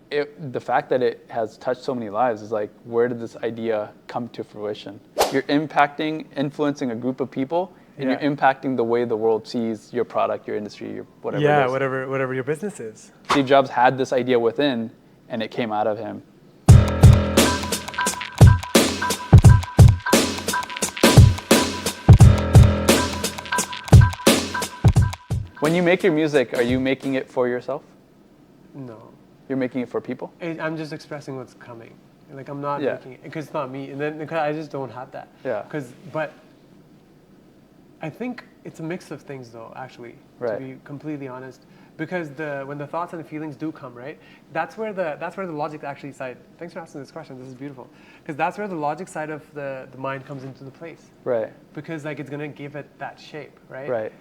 the fact that it has touched so many lives is like, where did this idea come to fruition? You're influencing a group of people, and you're impacting the way the world sees your product, your industry, your whatever it is. whatever your business is. Steve Jobs had this idea within, and it came out of him. When you make your music, are you making it for yourself? No. You're making it for people? I'm just expressing what's coming. Like, I'm not making it, because it's not me. And then, because I just don't have that. Yeah. But I think it's a mix of things, though, actually, right. to be completely honest. Because when the thoughts and the feelings do come, right? That's where the logic actually side. Thanks for asking this question. This is beautiful. Because that's where the logic side of the mind comes into the place. Right. Because like it's gonna give it that shape, right? Right.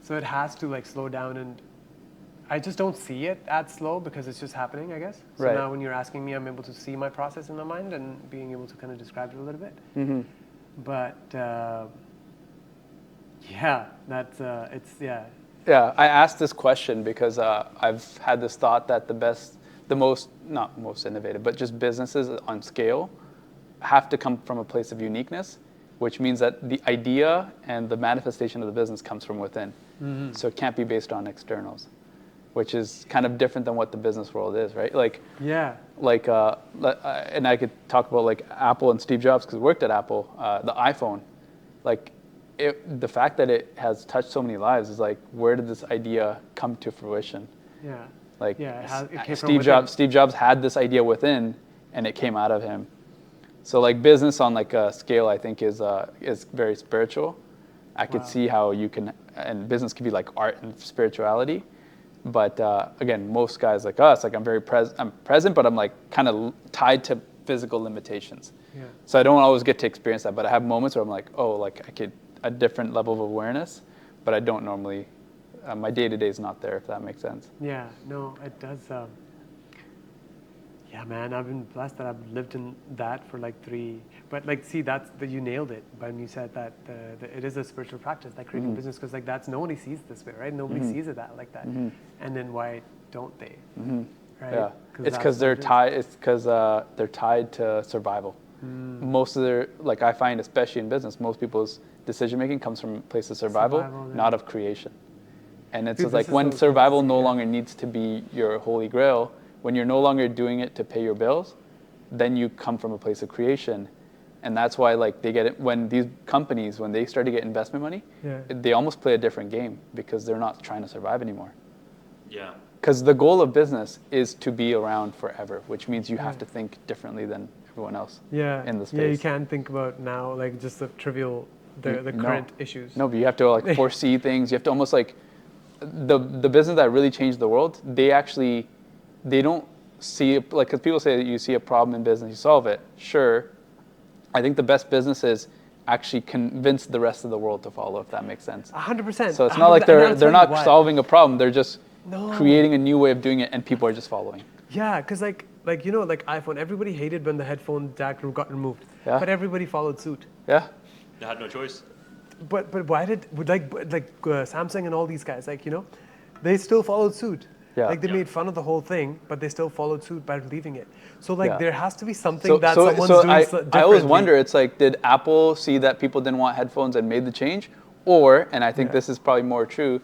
So it has to like slow down, and I just don't see it at slow because it's just happening, I guess. So right. now when you're asking me, I'm able to see my process in my mind and being able to kind of describe it a little bit. Mm-hmm. But yeah, that's Yeah, I asked this question because I've had this thought that not most innovative, but just businesses on scale have to come from a place of uniqueness, which means that the idea and the manifestation of the business comes from within. Mm-hmm. So it can't be based on externals, which is kind of different than what the business world is, right? Like, and I could talk about like Apple and Steve Jobs because I worked at Apple, the iPhone, like the fact that it has touched so many lives is like, where did this idea come to fruition? Yeah. Like it came Steve Jobs had this idea within, and it came out of him. So like business on like a scale, I think is very spiritual. I could see how you can, and business can be like art and spirituality. But again, most guys like us, like I'm present, but I'm like kind of tied to physical limitations. Yeah. So I don't always get to experience that, but I have moments where I'm like, oh, like I could a different level of awareness, but I don't normally. My day-to-day is not there, if that makes sense. Yeah, no, it does. Yeah, man, I've been blessed that I've lived in that for like 3. But like, see, you nailed it when you said that it is a spiritual practice, like creating business, because like nobody sees it this way, right? Nobody sees it like that. Mm-hmm. And then why don't they? Mm-hmm. Right? Yeah, it's because they're tied. It's because they're tied to survival. Most of their, like I find, especially in business, most people's decision making comes from a place of survival not of creation. And it's just like when survival no longer needs to be your holy grail, when you're no longer doing it to pay your bills, then you come from a place of creation. And that's why like they get it when these companies, when they start to get investment money, they almost play a different game because they're not trying to survive anymore. Yeah. Because the goal of business is to be around forever, which means you have to think differently than everyone else in the space. Yeah, you can't think about now like just the trivial, the current issues. No, but you have to like foresee things. You have to almost like, the business that really changed the world, they don't see it, like, because people say that you see a problem in business, you solve it. Sure. I think the best businesses actually convince the rest of the world to follow, if that makes sense. 100%. So it's not like they're not solving a problem, they're just creating a new way of doing it, and people are just following. Yeah, because like you know, like iPhone, everybody hated when the headphone jack got removed, but everybody followed suit. Yeah. They had no choice. But why did Samsung and all these guys, like, you know, they still followed suit. Yeah. Like they made fun of the whole thing, but they still followed suit by leaving it. So like there has to be something that someone's doing differently. I always wonder, it's like, did Apple see that people didn't want headphones and made the change? Or, and I think this is probably more true,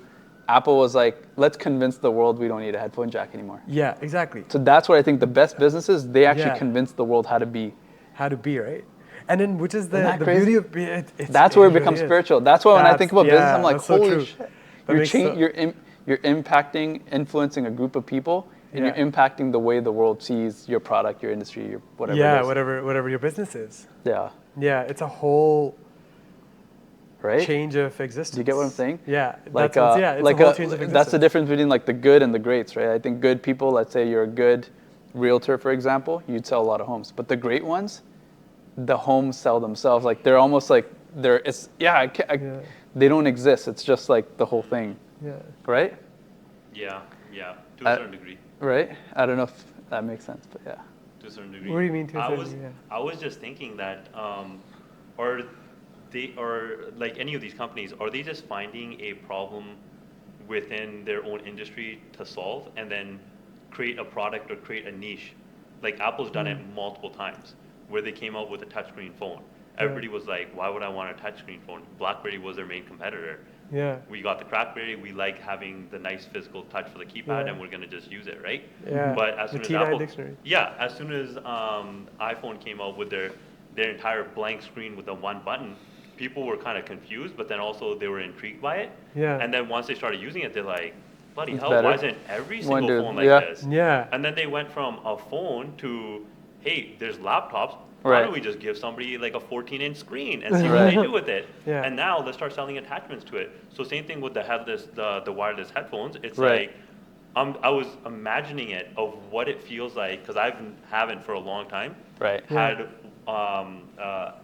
Apple was like, let's convince the world we don't need a headphone jack anymore. Yeah, exactly. So that's what I think the best businesses, they actually convince the world how to be. How to be, right? And then, which is the beauty of it. That's where it becomes spiritual. That's why when I think about business, I'm like, holy shit. You're influencing a group of people, and you're impacting the way the world sees your product, your industry, your whatever. Yeah, it is. whatever your business is. Yeah. Yeah, it's a whole change of existence. Do you get what I'm saying? Yeah. Like, it's a whole change of existence. That's the difference between like the good and the greats, right? I think good people, let's say you're a good realtor, for example, you'd sell a lot of homes. But the great ones, the homes sell themselves. Like they're almost like they don't exist. It's just like the whole thing. Yeah. Right? Yeah. To a certain degree. Right? I don't know if that makes sense, but yeah. To a certain degree. What do you mean to a certain degree? I was just thinking that, or like any of these companies, are they just finding a problem within their own industry to solve and then create a product or create a niche. Like Apple's done it multiple times, where they came out with a touchscreen phone. Everybody was like, why would I want a touchscreen phone? BlackBerry was their main competitor. Yeah. We got the Crackberry. We like having the nice physical touch for the keypad, and we're gonna just use it, right? Yeah. But as The soon as T9 Apple, dictionary. yeah, as soon as iPhone came out with their entire blank screen with the one button, people were kind of confused, but then also they were intrigued by it. Yeah. And then once they started using it, they're like, bloody It's hell, better. why isn't every One single dude, phone like yeah. this? Yeah. And then they went from a phone to, hey, there's laptops. Why Right. don't we just give somebody like a 14-inch screen and see what they do with it? Yeah. And now let's start selling attachments to it. So same thing with the headless, the wireless headphones. It's Right. like, I was imagining it of what it feels like, because I haven't for a long time Right. had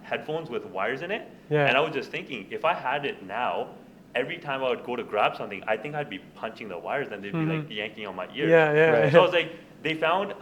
headphones with wires in it. Yeah. And I was just thinking, if I had it now, every time I would go to grab something, I think I'd be punching the wires and they'd be like yanking on my ears. Yeah, yeah. Right. So I was like, they found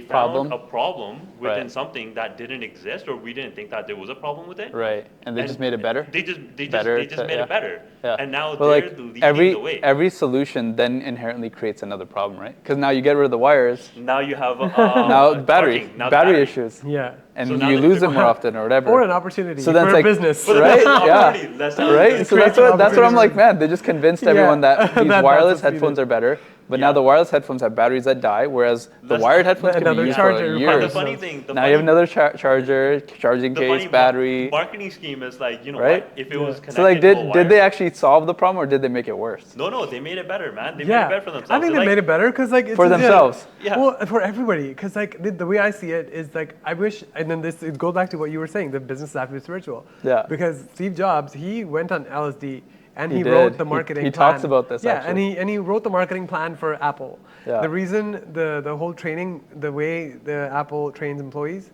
Problem. a problem within Right. something that didn't exist, or we didn't think that there was a problem with it. Right. And they just made it better. They just Better made yeah. it better. Yeah. And now Well, they're like leading every the way. every solution then inherently creates another problem, right? Because now you get rid of the wires, Now you have now battery charging, now battery issues, Yeah. and So now you that lose you it more often or whatever. Or an opportunity So then for it's like- business. For the Right? business Yeah. opportunity, that's how Right? it So creates that's an what I'm like, opportunity. man. They just convinced everyone Yeah. that these That's wireless what's headphones needed. are better. But now Yeah. the wireless headphones have batteries that die, whereas the That's wired the- headphones can be another used charger for requires But years. the funny thing, Now you have another charger, charging the case, funny battery. marketing scheme is like, you know Right? what? If it was connected So like, to a did wire, they actually solve the problem or did they make it worse? No, they made it better, man. They made Yeah. it better for themselves. I think they They're made like, it better because like it's For themselves. Yeah. Well, for everybody, because like the way I see it is like I wish, and then this it goes back to what you were saying, the business have to be spiritual. Yeah. Because Steve Jobs, he went on LSD and He he wrote did. the He- marketing. he plan. talks about this, Yeah, actually. and he wrote the marketing plan for Apple. Yeah. The reason the whole training, the way the Apple trains employees,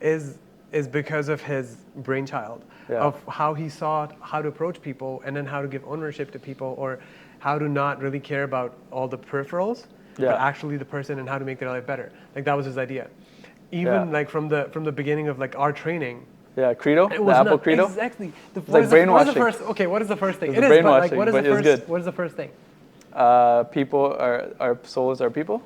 is because of his brainchild Yeah. of how he saw how to approach people and then how to give ownership to people or how to not really care about all the peripherals, Yeah. but actually the person and how to make their life better. Like that was his idea. Even Yeah. like from the beginning of like our training. Yeah, Credo, It the was Apple not, Credo. Exactly. The, like what brainwashing. is the first? Okay, what is the first thing? It was It is, but like, brainwashing, what is but the it was first? good. What is the first thing? People are our souls are people.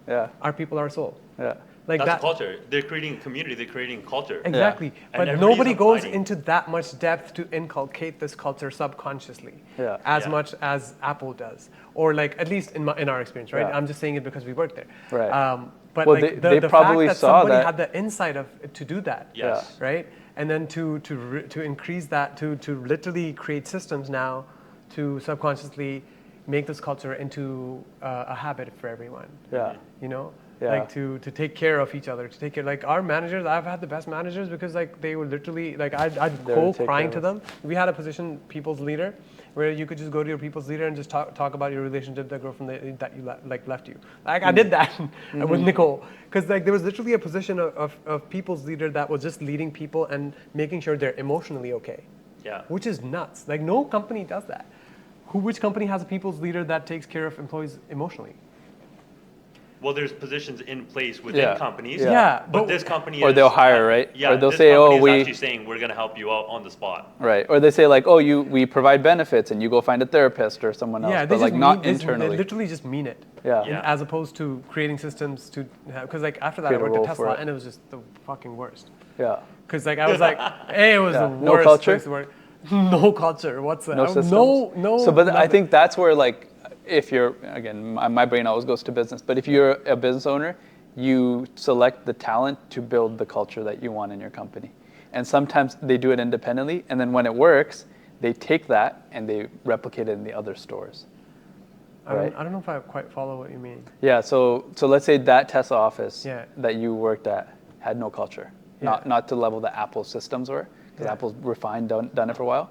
Yeah, Our people, our soul. yeah. Like that's that. culture. They're creating community. They're creating culture. Exactly. And But everybody's nobody goes abiding. into that much depth to inculcate this culture subconsciously Yeah. as Yeah. much as Apple does. Or like at least in our experience, right? Yeah. I'm just saying it because we work there. Right. But Well, like they the probably fact that saw somebody that- had the insight of to do that. Yes. Right? And then to increase that, to literally create systems now to subconsciously make this culture into a habit for everyone. Yeah. You know? Yeah. Like to take care of each other, to take care, like our managers, I've had the best managers because like they were literally, like I'd There go to take crying care to of them. We had a position, people's leader, where you could just go to your people's leader and just talk about your relationship that girl from that you left you. Like I did that with Nicole. Because like there was literally a position of people's leader that was just leading people and making sure they're emotionally okay. Yeah. Which is nuts. Like no company does that. Which company has a people's leader that takes care of employees emotionally? Well, there's positions in place within Yeah. companies. Yeah. Yeah, But this company Or is, they'll hire, right? Yeah. Or they'll this say, company "Oh, is we-" actually saying we're going to help you out on the spot. Right. Or they say like, oh, we provide benefits and you go find a therapist or someone else, Yeah, but like not they internally. literally just mean it. Yeah. Yeah. As opposed to creating systems to because like after that Create I a worked at role for Tesla it. and it was just the fucking worst. Yeah. Because like I was like, hey, it was Yeah. the No worst culture? place to work. No culture whatsoever. No systems. No. So, but I nothing. think that's where like, if you're again, my brain always goes to business. But if you're a business owner, you select the talent to build the culture that you want in your company. And sometimes they do it independently, and then when it works, they take that and they replicate it in the other stores. Right? I don't know if I quite follow what you mean. Yeah. So let's say that Tesla office Yeah. that you worked at had no culture, Yeah. not to the level that Apple's systems were, because Yeah. Apple's refined, done it for a while.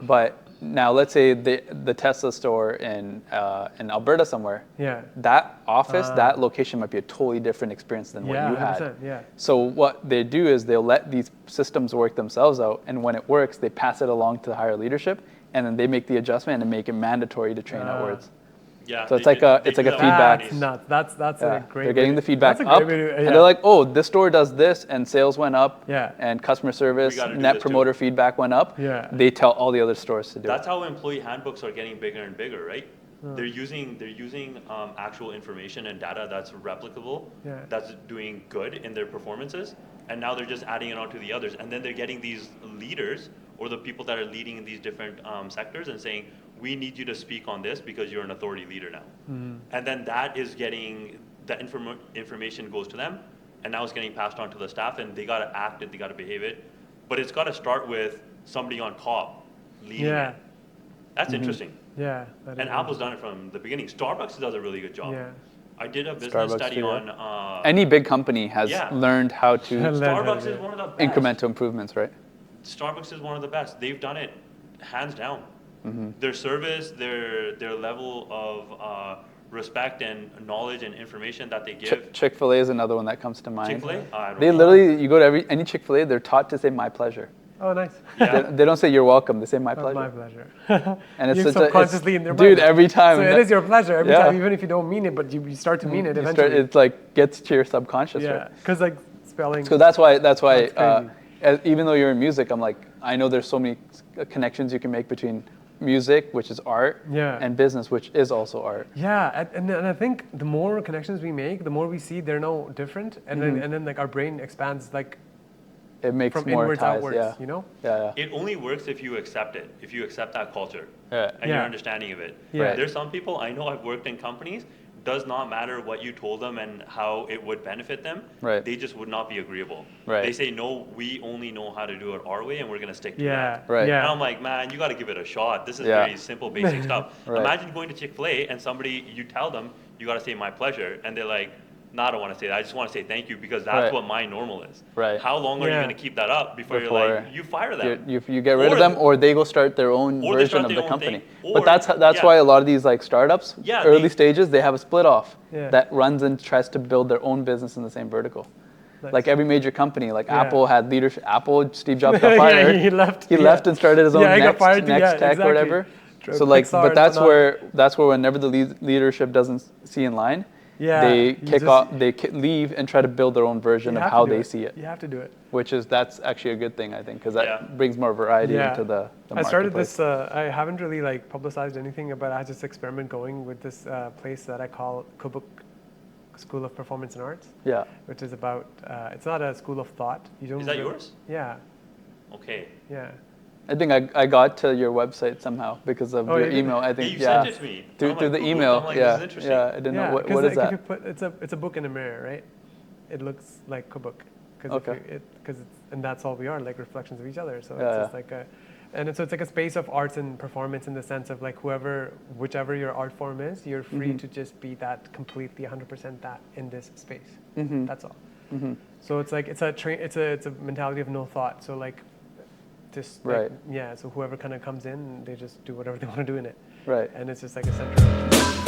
But now let's say the Tesla store in Alberta somewhere. Yeah. That office, that location might be a totally different experience than what Yeah, you had. 100%, yeah. So what they do is they'll let these systems work themselves out, and when it works, they pass it along to the higher leadership, and then they make the adjustment and make it mandatory to train outwards. Yeah. So it's they like do- a they it's like do a that feedback. with That's companies. nuts. That's Yeah, a great. they're getting the feedback that's a up, great way to, and they're like, "Oh, this store does this, and sales went up, Yeah. and customer service, We gotta do net this too." promoter feedback went up." Yeah. They tell all the other stores to do That's it. how employee handbooks are getting bigger and bigger, right? They're using actual information and data that's replicable, that's doing good in their performances, and now they're just adding it onto the others, and then they're getting these leaders or the people that are leading in these different sectors and saying, we need you to speak on this because you're an authority leader now. And then that is getting, that information goes to them, and now it's getting passed on to the staff, and they got to act it, they got to behave it. But it's got to start with somebody on top leading it. That's interesting. Yeah. And Apple's done it from the beginning. Starbucks does a really good job. Yeah. I did a business Starbucks study too, on... any big company has learned how to Starbucks is one of the best. incremental improvements, right? Starbucks is one of the best. They've done it hands down. Their service, their level of respect and knowledge and information that they give. Chick-fil-A is another one that comes to mind. Chick-fil-A? They literally, you go to any Chick-fil-A, they're taught to say my pleasure. Oh, nice. They don't say you're welcome, they say my pleasure. My pleasure. And it's You're such subconsciously in their mind. Dude, every time. So it is your pleasure every time, even if you don't mean it, but you start to mean it eventually. It's like gets to your subconscious, right? Because like spelling. So that's why even though you're in music, I'm like, I know there's so many connections you can make between music, which is art, and business, which is also art. Yeah, and I think the more connections we make, the more we see they're no different, and then like our brain expands like it makes from more inwards ties, outwards, you know? Yeah. It only works if you accept it, if you accept that culture and your understanding of it. Yeah. There's some people, I know I've worked in companies, does not matter what you told them and how it would benefit them. Right. They just would not be agreeable. Right. They say, no, we only know how to do it our way and we're going to stick to that. Right. Yeah. And I'm like, man, you got to give it a shot. This is very simple, basic stuff. Right. Imagine going to Chick-fil-A and you tell them, you got to say my pleasure. And they're like, no, I don't want to say that. I just want to say thank you because that's what my normal is. Right. How long are you going to keep that up before you're like, you fire them? You get rid of them, or they go start their own version of the company. But that's why a lot of these like startups, early stages, they have a split off that runs and tries to build their own business in the same vertical. Nice. Like every major company, like Apple had leadership. Apple, Steve Jobs got fired. He left. He left and started his own next tech or whatever. So like, Pixar, but that's where whenever the leadership doesn't see in line, they leave and try to build their own version of how they see it. You have to do it. That's actually a good thing, I think, because that brings more variety into the marketplace. I started this, I haven't really like publicized anything, but I had this experiment going with this place that I call Kubuk School of Performance and Arts. Yeah. Which is about, it's not a school of thought. Is that yours? Yeah. Okay. Yeah. I think I got to your website somehow because of your email. I think you sent it to me through the email. Like, yeah, this is interesting. I didn't know what is that. It's a book in a mirror, right? It looks like a book and that's all we are, like reflections of each other. So it's just like so it's like a space of arts and performance in the sense of like whichever your art form is, you're free to just be that completely 100% that in this space. That's all. So it's like it's a mentality of no thought. So like. Just like, so whoever kind of comes in, they just do whatever they want to do in it. Right. And it's just like a center.